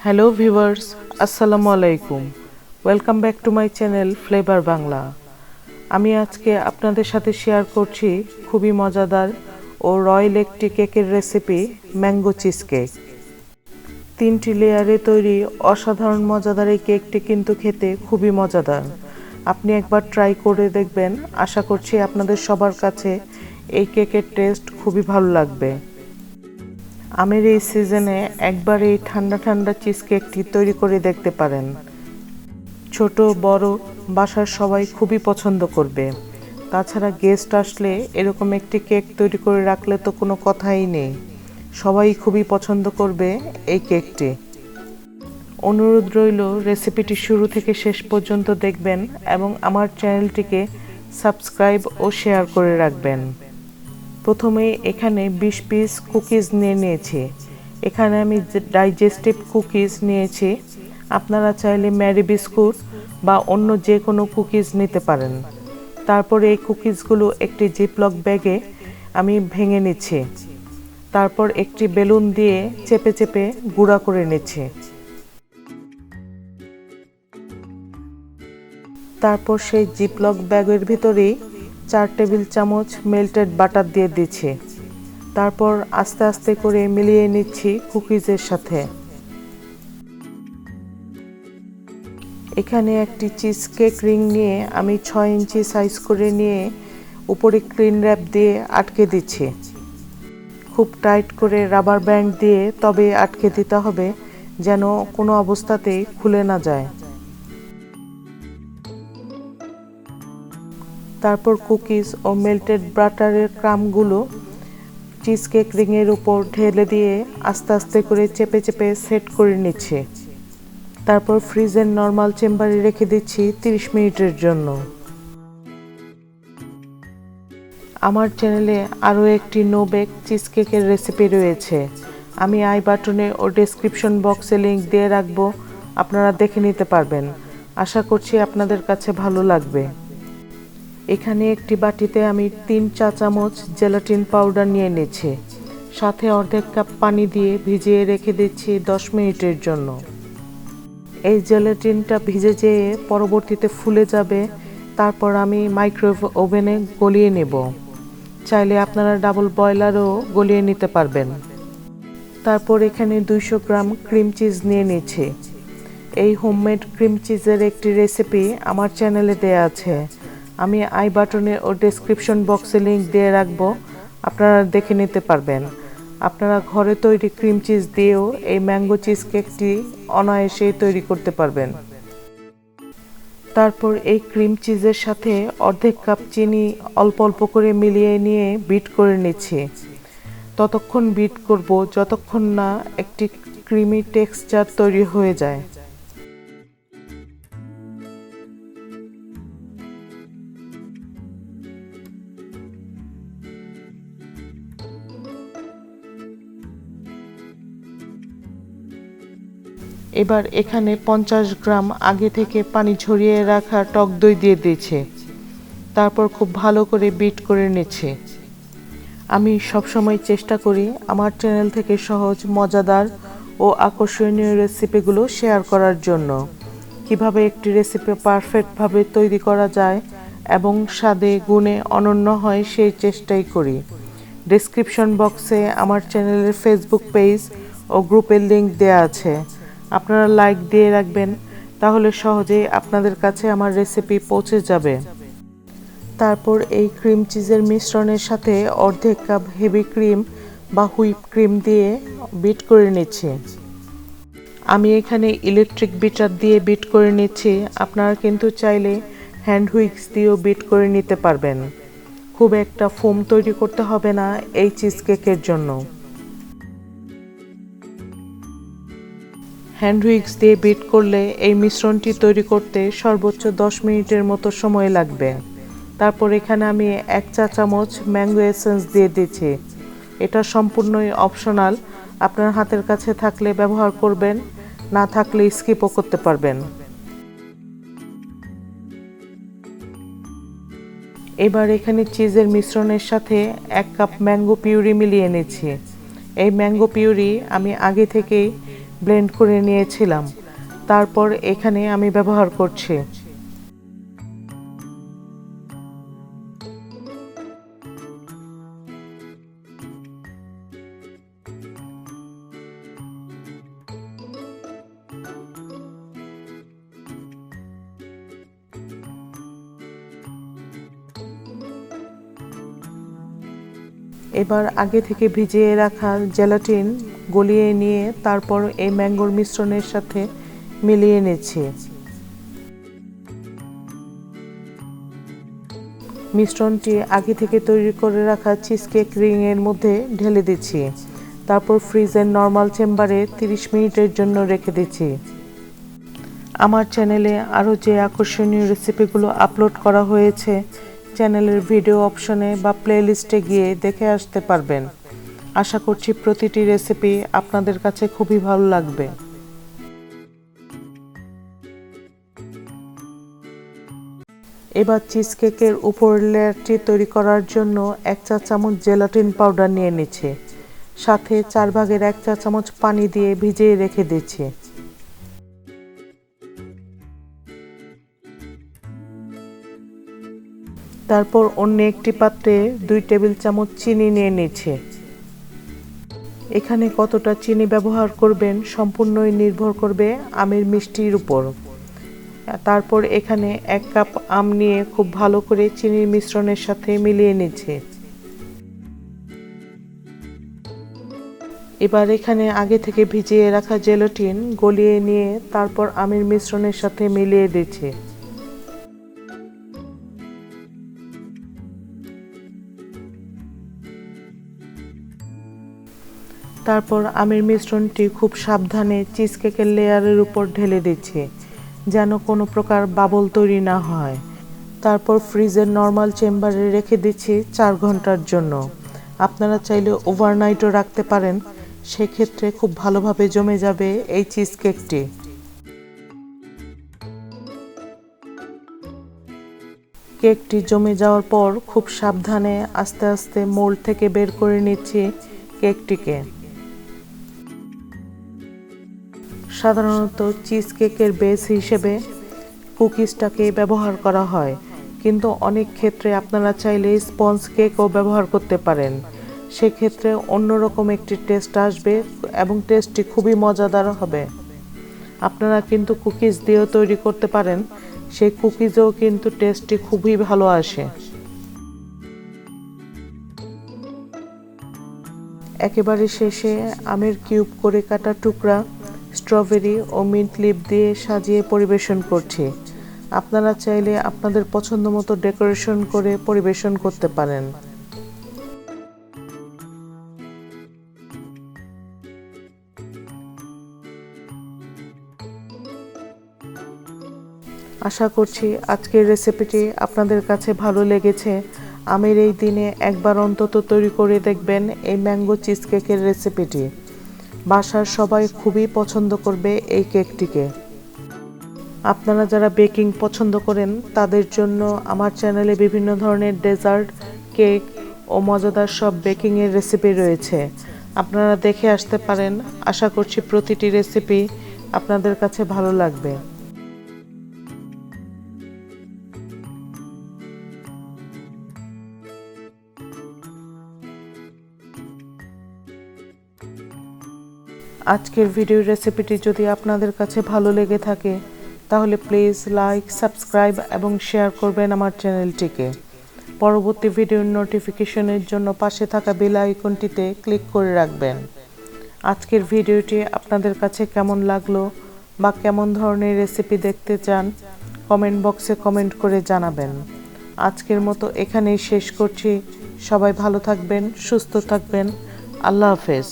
Hello viewers, আসসালামু আলাইকুম। Welcome back to my channel flavour Bangla. আমি আজকে আপনাদের সাথে শেয়ার করছি খুবই মজাদার ও রয়্যাল একটি কেকের রেসিপি, ম্যাঙ্গো চিজ কেক। 3টি লেয়ারে তৈরি অসাধারণ মজাদার এই কেকটি কিন্তু খেতে খুবই মজাদার। আপনি একবার ট্রাই করে দেখবেন, আশা করছি আপনাদের সবার কাছে এই কেকের টেস্ট খুবই ভালো লাগবে। আমের এই সিজনে একবার এই ঠান্ডা ঠান্ডা চিজ কেকটি তৈরি করে দেখতে পারেন। ছোট বড় বাসার সবাই খুবই পছন্দ করবে। তাছাড়া গেস্ট আসলে এরকম একটি কেক তৈরি করে রাখলে তো কোনো কথাই নেই, সবাই খুবই পছন্দ করবে এই কেকটি। অনুরোধ রইল রেসিপিটি শুরু থেকে শেষ পর্যন্ত দেখবেন এবং আমার চ্যানেলটিকে সাবস্ক্রাইব ও শেয়ার করে রাখবেন। প্রথমে এখানে 20 পিস কুকিজ নিয়েছি। এখানে আমি ডাইজেস্টিভ কুকিজ নিয়েছি। আপনারা চাইলে ম্যারি বিস্কুট বা অন্য যে কোনো কুকিজ নিতে পারেন। তারপরে এই কুকিজগুলো একটি জিপলক ব্যাগে আমি ভেঙে নিচ্ছি। তারপর একটি বেলুন দিয়ে চেপে চেপে গুঁড়া করে নিচ্ছি। তারপর সেই জিপলক ব্যাগের ভিতরেই 4 টেবিল চামচ মেল্টেড বাটার দিয়ে দিচ্ছি। তারপর আস্তে আস্তে করে মিলিয়ে নিচ্ছি কুকিজের সাথে। এখানে একটি চিজ কেক রিং নিয়ে আমি 6 ইঞ্চি সাইজ করে নিয়ে উপরে ক্লিন র্যাপ দিয়ে আটকে দিচ্ছি। খুব টাইট করে রাবার ব্যান্ড দিয়ে তবে আটকে দিতে হবে, যেন কোনো অবস্থাতেই খুলে না যায়। তারপর কুকিজ ও মেল্টেড বাটারের ক্রাম্বগুলো চিজ কেক রিংয়ের উপর ঢেলে দিয়ে আস্তে আস্তে করে চেপে চেপে সেট করে নিচ্ছি। তারপর ফ্রিজের নর্মাল চেম্বারে রেখে দিচ্ছি 30 মিনিটের জন্য। আমার চ্যানেলে আরও একটি নো বেক চিজ কেকের রেসিপি রয়েছে। আমি আই বাটনে ও ডেসক্রিপশন বক্সে লিংক দিয়ে রাখবো, আপনারা দেখে নিতে পারবেন। আশা করছি আপনাদের কাছে ভালো লাগবে। এখানে একটি বাটিতে আমি 3 চা চামচ জেলাটিন পাউডার নিয়ে নিচ্ছি। সাথে অর্ধেক কাপ পানি দিয়ে ভিজিয়ে রেখে দিচ্ছি 10 মিনিটের জন্য। এই জেলাটিনটা ভিজে যেয়ে পরবর্তীতে ফুলে যাবে। তারপর আমি মাইক্রোওয়েভ ওভেনে গলিয়ে নেব। চাইলে আপনারা ডাবল বয়লারও গলিয়ে নিতে পারবেন। তারপর এখানে 200 গ্রাম ক্রিম চিজ নিয়ে নিচ্ছি। এই হোমমেড ক্রিম চিজের একটি রেসিপি আমার চ্যানেলে দেয়া আছে। আমি আই বাটনে ও ডেসক্রিপশন বক্সে লিংক দিয়ে রাখবো, আপনারা দেখে নিতে পারবেন। আপনারা ঘরে তৈরি ক্রিম চিজ দিয়েও এই ম্যাঙ্গো চিজ কেকটি অনায়াসেই তৈরি করতে পারবেন। তারপর এই ক্রিম চিজের সাথে অর্ধেক কাপ চিনি অল্প অল্প করে মিলিয়ে নিয়ে বিট করে নিচ্ছি। ততক্ষণ বিট করব যতক্ষণ না একটি ক্রিমি টেক্সচার তৈরি হয়ে যায়। এবার এখানে 50 গ্রাম আগে থেকে পানি ঝরিয়ে রাখা টক দই দিয়ে দিয়েছি। তারপর খুব ভালো করে বিট করে নিচ্ছি। আমি সবসময় চেষ্টা করি আমার চ্যানেল থেকে সহজ, মজাদার ও আকর্ষণীয় রেসিপিগুলো শেয়ার করার জন্য। কিভাবে একটি রেসিপি পারফেক্টভাবে তৈরি করা যায় এবং স্বাদে গুণে অনন্য হয় সেই চেষ্টাই করি। ডেসক্রিপশন বক্সে আমার চ্যানেলের ফেসবুক পেজ ও গ্রুপের লিংক দেওয়া আছে। আপনারা লাইক দিয়ে রাখবেন, তাহলে সহজেই আপনাদের কাছে আমার রেসিপি পৌঁছে যাবে। তারপর এই ক্রিম চিজের মিশ্রণের সাথে অর্ধেক কাপ হেভি ক্রিম বা হুইপ ক্রিম দিয়ে বিট করে নিচ্ছি। আমি এখানে ইলেকট্রিক বিটার দিয়ে বিট করে নিচ্ছি। আপনারা কিন্তু চাইলে হ্যান্ড হুইক্স দিয়েও বিট করে নিতে পারবেন। খুব একটা ফোম তৈরি করতে হবে না এই চিজ কেকের জন্য। হ্যান্ড হুইক্স দিয়ে বিট করলে এই মিশ্রণটি তৈরি করতে সর্বোচ্চ 10 মিনিটের মতো সময় লাগবে। তারপর এখানে আমি 1 চা চামচ ম্যাঙ্গো এসেন্স দিয়ে দিচ্ছি। এটা সম্পূর্ণই অপশনাল, আপনার হাতের কাছে থাকলে ব্যবহার করবেন, না থাকলে স্কিপও করতে পারবেন। এবার এখানে চিজের মিশ্রণের সাথে 1 কাপ ম্যাঙ্গো পিউরি মিলিয়ে নিচ্ছি। এই ম্যাঙ্গো পিউরি আমি আগে থেকেই ব্লেন্ড করে নিয়েছিলাম। তারপর এখানে আমি ব্যবহার করছি এবার আগে থেকে ভিজিয়ে রাখা জেলাটিন গলিয়ে নিয়ে তারপর এই ম্যাঙ্গোর মিশ্রণের সাথে মিলিয়ে নিচ্ছি। মিশ্রণটি আগে থেকে তৈরি করে রাখা চিজকেক রিংয়ের মধ্যে ঢেলে দিচ্ছি। তারপর ফ্রিজের নর্মাল চেম্বারে 30 মিনিটের জন্য রেখে দিচ্ছি। আমার চ্যানেলে আরও যে আকর্ষণীয় রেসিপিগুলো আপলোড করা হয়েছে চ্যানেলের ভিডিও অপশনে বা প্লেলিস্টে গিয়ে দেখে আসতে পারবেন। আশা করছি প্রতিটি রেসিপি আপনাদের কাছে খুবই ভালো লাগবে। এবার চিজকেকের উপরের লেয়ারটি তৈরি করার জন্য 1 চা চামচ জেলাটিন পাউডার নিয়ে নিচ্ছি। সাথে 4 ভাগের 1 চা চামচ পানি দিয়ে ভিজিয়ে রেখে দিচ্ছি। তারপর অন্য একটি পাত্রে 2 টেবিল চামচ চিনি নিয়ে নিচ্ছি। এখানে কতটা চিনি ব্যবহার করবেন সম্পূর্ণই নির্ভর করবে আমের মিষ্টির উপর। তারপর এখানে 1 কাপ আম নিয়ে খুব ভালো করে চিনির মিশ্রণের সাথে মিলিয়ে নিচ্ছি। এবার এখানে আগে থেকে ভিজিয়ে রাখা জেলাটিন গলিয়ে নিয়ে তারপর আমের মিশ্রণের সাথে মিলিয়ে দিচ্ছি। তারপর আমের মিশ্রণটি খুব সাবধানে চিজকেকের লেয়ারের উপর ঢেলে দিচ্ছি যেন কোনো প্রকার বাবল তৈরি না হয়। তারপর ফ্রিজের নর্মাল চেম্বারে রেখে দিচ্ছি 4 ঘন্টার জন্য। আপনারা চাইলে ওভারনাইটও রাখতে পারেন, সেক্ষেত্রে খুব ভালোভাবে জমে যাবে এই চিজকেকটি। কেকটি জমে যাওয়ার পর খুব সাবধানে আস্তে আস্তে মোল্ড থেকে বের করে নিচ্ছি কেকটিকে। সাধারণত চিজকেকের বেস হিসেবে কুকিজটাকে ব্যবহার করা হয়, কিন্তু অনেক ক্ষেত্রে আপনারা চাইলে স্পঞ্জ কেকও ব্যবহার করতে পারেন। সেক্ষেত্রে অন্যরকম একটি টেস্ট আসবে এবং টেস্টটি খুবই মজাদার হবে। আপনারা কিন্তু কুকিজ দিয়েও তৈরি করতে পারেন, সেই কুকিজেও কিন্তু টেস্টটি খুবই ভালো আসে। একেবারে শেষে আমের কিউব করে কাটা টুকরা, স্ট্রবেরি ও মিন্ট লিপ দিয়ে সাজিয়ে পরিবেশন করছি। আপনারা চাইলে আপনাদের পছন্দ মতো ডেকোরেশন করে পরিবেশন করতে পারেন। আশা করছি আজকের রেসিপিটি আপনাদের কাছে ভালো লেগেছে। আমের এই দিনে একবার অন্তত তৈরি করে দেখবেন এই ম্যাঙ্গো চিজকেকের রেসিপিটি। বাসার সবাই খুবই পছন্দ করবে এই কেকটিকে। আপনারা যারা বেকিং পছন্দ করেন তাদের জন্য আমার চ্যানেলে বিভিন্ন ধরনের ডেজার্ট, কেক ও মজাদার সব বেকিংয়ের রেসিপি রয়েছে, আপনারা দেখে আসতে পারেন। আশা করছি প্রতিটি রেসিপি আপনাদের কাছে ভালো লাগবে। আজকের ভিডিওর রেসিপিটি যদি আপনাদের কাছে ভালো লেগে থাকে তাহলে প্লিজ লাইক, সাবস্ক্রাইব এবং শেয়ার করবেন আমার চ্যানেলটিকে। পরবর্তী ভিডিওর নোটিফিকেশনের জন্য পাশে থাকা বেল আইকনটিতে ক্লিক করে রাখবেন। আজকের ভিডিওটি আপনাদের কাছে কেমন লাগলো বা কেমন ধরনের রেসিপি দেখতে চান কমেন্ট বক্সে কমেন্ট করে জানাবেন। আজকের মতো এখানেই শেষ করছি। সবাই ভালো থাকবেন, সুস্থ থাকবেন। আল্লাহ হাফেজ।